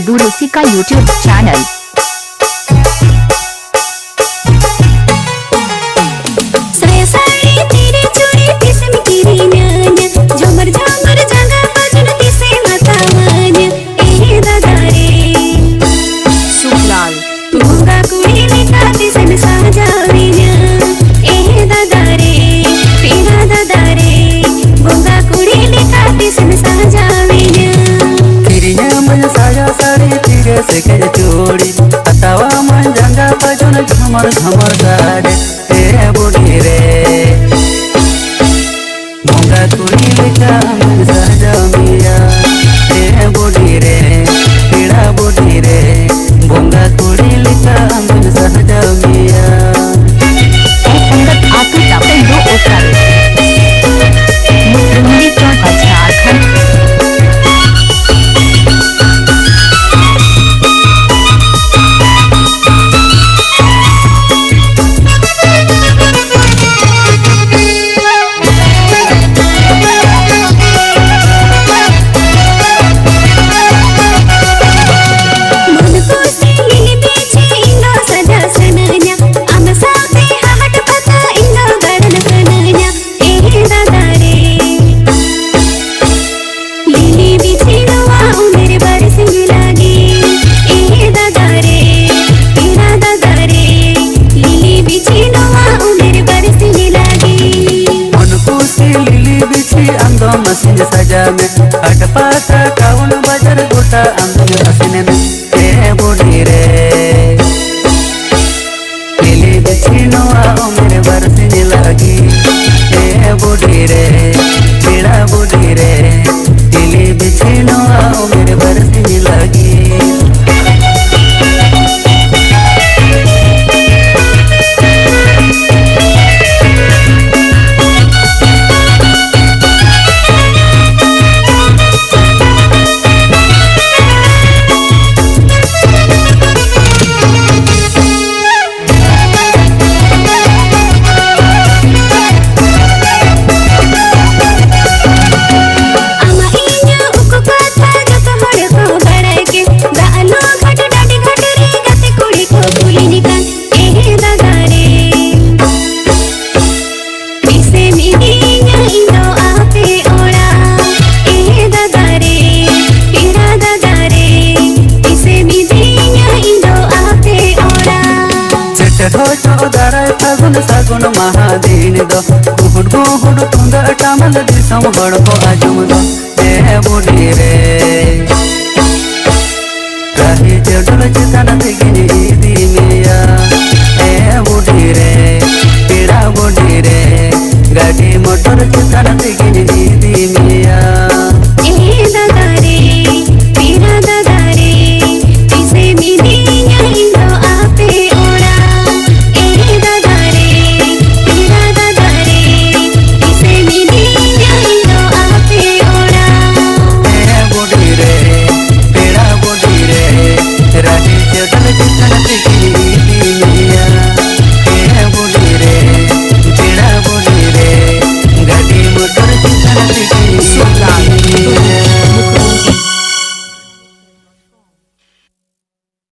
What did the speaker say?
गुड्डू रूसी का YouTube channel. चोरी अतावा मन जंगा बजन झमर झमर गाड़े ए बुढ़ी रे मोगा कुड़ी लिखा मन सहजा मिया ए बुढ़ी रे पीड़ा बुढ़ी रे मोगा कुड़ी लिखा मन सहजा मिया संगत आतु तापे दो ओकर मुस्लिम का झारखंड। मसीन सजा में हट पाता काउन बजर गोटा अंग हसीने में ए बुढ़ी रे लिली बिछिनो आओ मेरे बरसने लगी ए बुढ़ी रे पीड़ा बुढ़ी रे लिली बिछिनो आओ मेरे बरसने लगी। फागुन सागुन महादीन दो गुहुड गुहुड तुंद टामल दिसम बड़को आजुम दो ए बुढ़ी रे रही जडल चितन दिगिनी